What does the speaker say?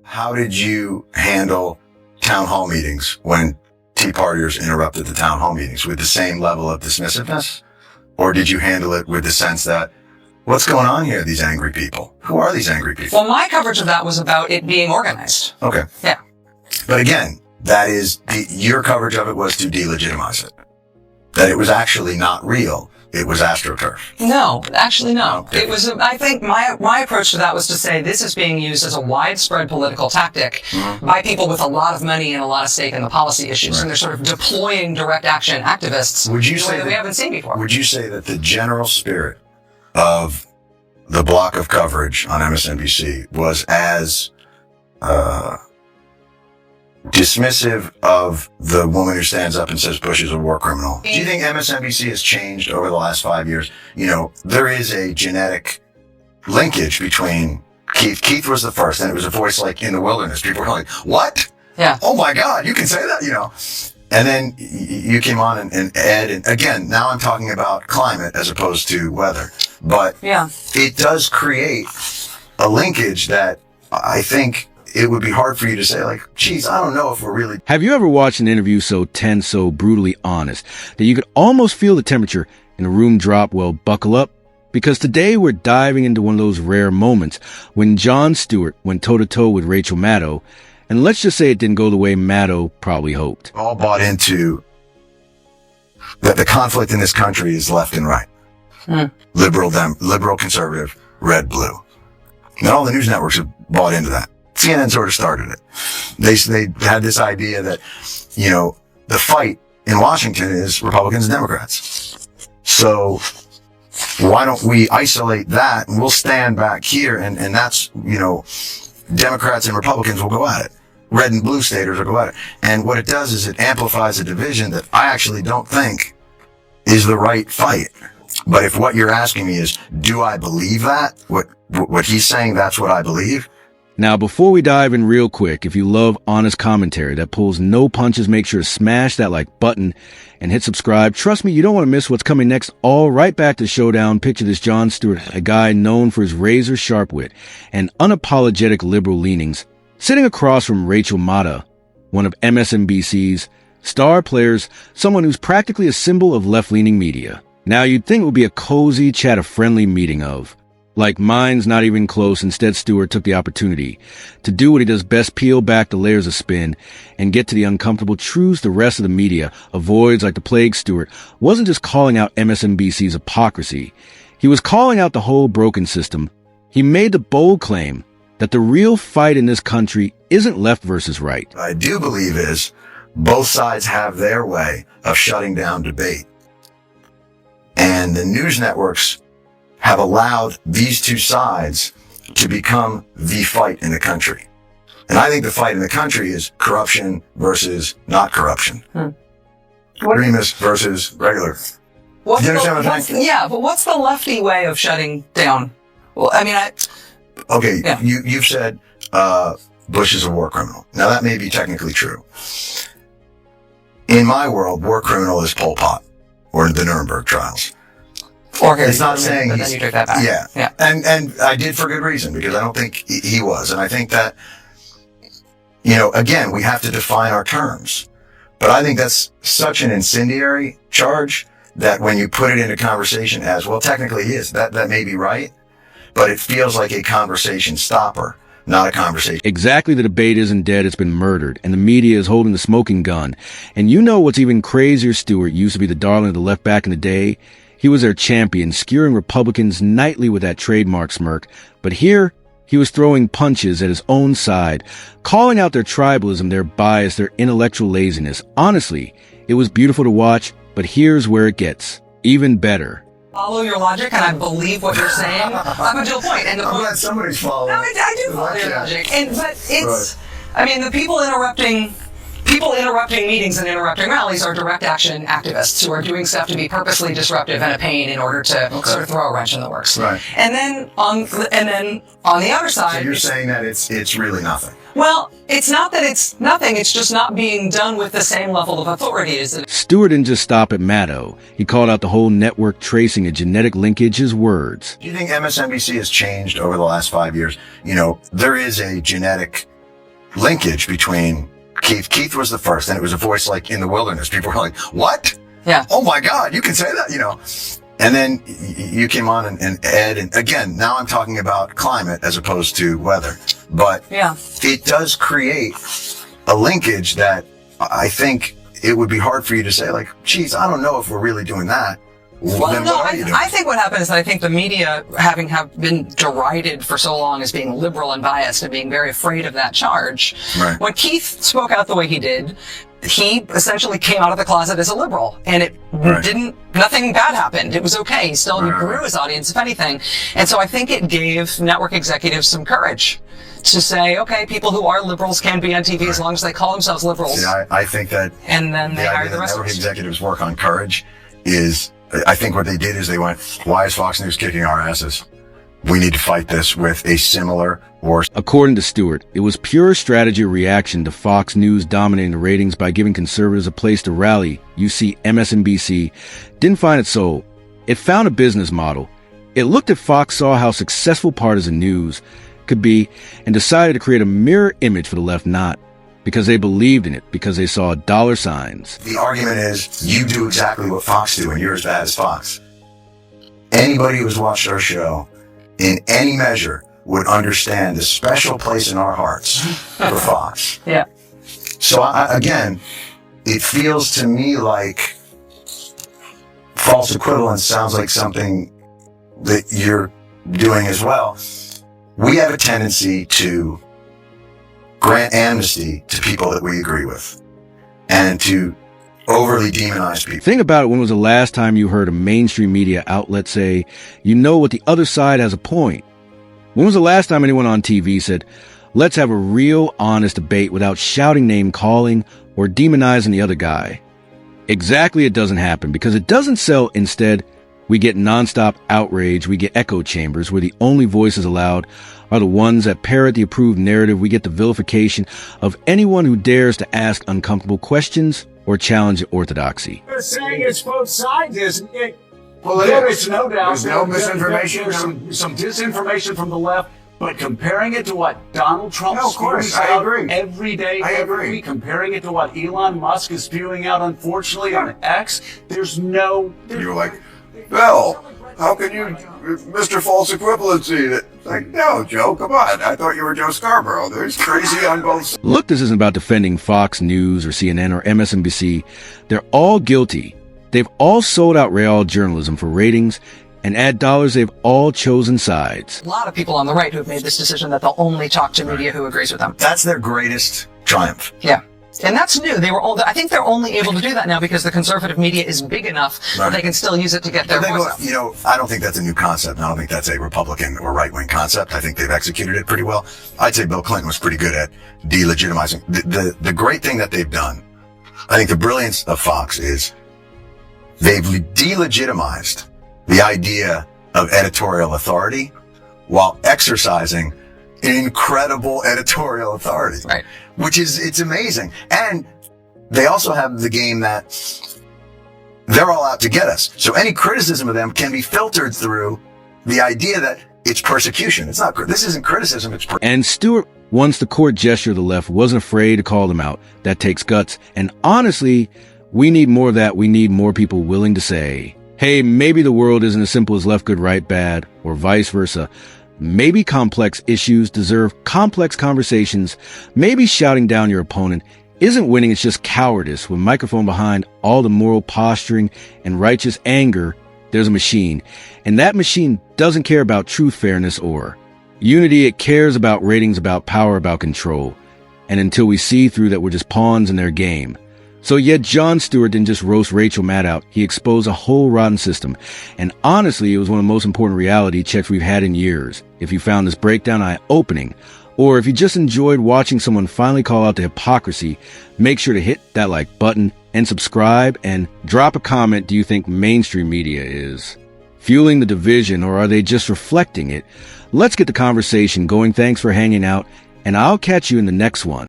How did you handle town hall meetings when Tea Partiers interrupted the town hall meetings? With the same level of dismissiveness? Or did you handle it with the sense that, what's going on here, these angry people? Who are these angry people? Well, my coverage of that was about it being organized. Okay. Yeah. But again, that is, your coverage of it was to delegitimize it. That it was actually not real. It was AstroTurf. No, actually no. Okay. It was, I think my approach to that was to say this is being used as a widespread political tactic by people with a lot of money and a lot of stake in the policy issues. Right. And they're sort of deploying direct action activists would you in a say way that we haven't seen before. Would you say that the general spirit of the block of coverage on MSNBC was as dismissive of the woman who stands up and says Bush is a war criminal? Do you think MSNBC has changed over the last 5 years? You know, there is a genetic linkage between Keith. Keith was the first, and it was a voice like in the wilderness. People were like, what? Yeah. Oh my God, you can say that, you know. And then you came on and Ed, and again, now I'm talking about climate as opposed to weather. But yeah, it does create a linkage that I think it would be hard for you to say, like, geez, I don't know if we're really... Have you ever watched an interview so tense, so brutally honest, that you could almost feel the temperature in a room drop? Well, buckle up, because today we're diving into one of those rare moments when Jon Stewart went toe-to-toe with Rachel Maddow, and let's just say it didn't go the way Maddow probably hoped. All bought into that the conflict in this country is left and right. Liberal, conservative, red, blue. And all the news networks have bought into that. CNN sort of started it. They had this idea that, you know, the fight in Washington is Republicans and Democrats. So why don't we isolate that and we'll stand back here and that's, you know, Democrats and Republicans will go at it. Red and blue staters will go at it. And what it does is it amplifies a division that I actually don't think is the right fight. But if what you're asking me is, do I believe that? What he's saying, that's what I believe. Now, before we dive in real quick, if you love honest commentary that pulls no punches, make sure to smash that like button and hit subscribe. Trust me, you don't want to miss what's coming next. All right, back to Showdown. Picture this: Jon Stewart, a guy known for his razor sharp wit and unapologetic liberal leanings, sitting across from Rachel Maddow, one of MSNBC's star players, someone who's practically a symbol of left-leaning media. Now, you'd think it would be a cozy, chat-a-friendly meeting of, like, mine's not even close. Instead, Stewart took the opportunity to do what he does best: peel back the layers of spin and get to the uncomfortable truths the rest of the media avoids like the plague. Stewart wasn't just calling out MSNBC's hypocrisy. He was calling out the whole broken system. He made the bold claim that the real fight in this country isn't left versus right. What I do believe is both sides have their way of shutting down debate. And the news networks have allowed these two sides to become the fight in the country. And I think the fight in the country is corruption versus not corruption. Extremists versus regular. Do you understand what I'm saying? Yeah, but what's the lefty way of shutting down? Well, I mean, Okay, yeah. You've said Bush is a war criminal. Now, that may be technically true. In my world, war criminal is Pol Pot or the Nuremberg trials. It's not saying but then you took that back. Yeah. And I did for good reason, because I don't think he was. And I think that, you know, again, we have to define our terms. But I think that's such an incendiary charge that when you put it into conversation as, well, technically he is, that may be right, but it feels like a conversation stopper, not a conversation. Exactly. The debate isn't dead. It's been murdered, and the media is holding the smoking gun. And you know what's even crazier? Stewart used to be the darling of the left back in the day. He was their champion, skewering Republicans nightly with that trademark smirk. But here, he was throwing punches at his own side, calling out their tribalism, their bias, their intellectual laziness. Honestly, it was beautiful to watch, but here's where it gets even better. Follow your logic, and I believe what you're saying up until a point. And the I'm point, glad somebody's following. No, I do follow your logic. But it's, right. I mean, the people interrupting meetings and interrupting rallies are direct action activists who are doing stuff to be purposely disruptive and a pain in order to sort of throw a wrench in the works. Right. And then on the other side, so you're saying that it's really nothing. Well, it's not that it's nothing. It's just not being done with the same level of authority as it. Stewart didn't just stop at Maddow. He called out the whole network tracing a genetic linkage. His words. Do you think MSNBC has changed over the last 5 years? You know, there is a genetic linkage between Keith. Keith was the first, and it was a voice like in the wilderness. People were like, what? Yeah. Oh my God, you can say that, you know. And then you came on and Ed, and again, now I'm talking about climate as opposed to weather. But yeah, it does create a linkage that I think it would be hard for you to say, like, geez, I don't know if we're really doing that. Well, then no, what are you doing? I think what happened is that I think the media, having been derided for so long as being liberal and biased and being very afraid of that charge, Right. when Keith spoke out the way he did, he essentially came out of the closet as a liberal, and it nothing bad happened. It was okay. He still grew his audience, if anything. And so I think it gave network executives some courage to say, okay, people who are liberals can be on TV as long as they call themselves liberals. See, I think that and then they hire the rest of network us. executives work on courage is, I think what they did is they went, why is Fox News kicking our asses? We need to fight this with a similar or... According to Stewart, it was pure strategy or reaction to Fox News dominating the ratings by giving conservatives a place to rally. You see, MSNBC didn't find its soul. It found a business model. It looked at Fox, saw how successful partisan news could be, and decided to create a mirror image for the left, not because they believed in it, because they saw dollar signs. The argument is, you do exactly what Fox do, and you're as bad as Fox. Anybody who's watched our show, in any measure, would understand the special place in our hearts for Fox. Yeah. So again, it feels to me like false equivalence sounds like something that you're doing as well. We have a tendency to grant amnesty to people that we agree with and to overly demonize people. Think about it. When was the last time you heard a mainstream media outlet say, you know what, the other side has a point? When was the last time anyone on TV said, let's have a real, honest debate without shouting, name calling, or demonizing the other guy? Exactly, it doesn't happen because it doesn't sell. Instead, we get nonstop outrage. We get echo chambers where the only voices allowed are the ones that parrot the approved narrative. We get the vilification of anyone who dares to ask uncomfortable questions or challenge orthodoxy. They're saying it's both sides, isn't it? Well, there is no doubt. There's no misinformation. There's some disinformation from the left, but comparing it to what Donald Trump No, of course, spews I out agree. every day, I every agree. week, comparing it to what Elon Musk is spewing out, unfortunately, on X, there's no... You were like, Bill, how can you, Mr. False Equivalency? Like, no, Joe, come on. I thought you were Joe Scarborough. There's crazy on both sides. Look, this isn't about defending Fox News or CNN or MSNBC. They're all guilty. They've all sold out real journalism for ratings and ad dollars. They've all chosen sides. A lot of people on the right who have made this decision that they'll only talk to media who agrees with them. That's their greatest triumph. Yeah. And that's new. I think they're only able to do that now because the conservative media is big enough that they can still use it to get their voice out. You know, I don't think that's a new concept. I don't think that's a Republican or right-wing concept. I think they've executed it pretty well. I'd say Bill Clinton was pretty good at delegitimizing. The great thing that they've done, I think the brilliance of Fox is they've delegitimized the idea of editorial authority while exercising incredible editorial authority. Right. Which is, it's amazing. And they also have the game that they're all out to get us. So any criticism of them can be filtered through the idea that it's persecution. It's not, this isn't criticism, it's persecution. And Stewart, once the court gesture of the left, wasn't afraid to call them out. That takes guts. And honestly, we need more of that. We need more people willing to say, hey, maybe the world isn't as simple as left, good, right, bad, or vice versa. Maybe complex issues deserve complex conversations. Maybe shouting down your opponent isn't winning, it's just cowardice. With microphone behind all the moral posturing and righteous anger, there's a machine. And that machine doesn't care about truth, fairness, or unity. It cares about ratings, about power, about control. And until we see through that, we're just pawns in their game. So yet Jon Stewart didn't just roast Rachel Maddow. He exposed a whole rotten system. And honestly, it was one of the most important reality checks we've had in years. If you found this breakdown eye-opening, or if you just enjoyed watching someone finally call out the hypocrisy, make sure to hit that like button and subscribe and drop a comment. Do you think mainstream media is fueling the division, or are they just reflecting it? Let's get the conversation going. Thanks for hanging out, and I'll catch you in the next one.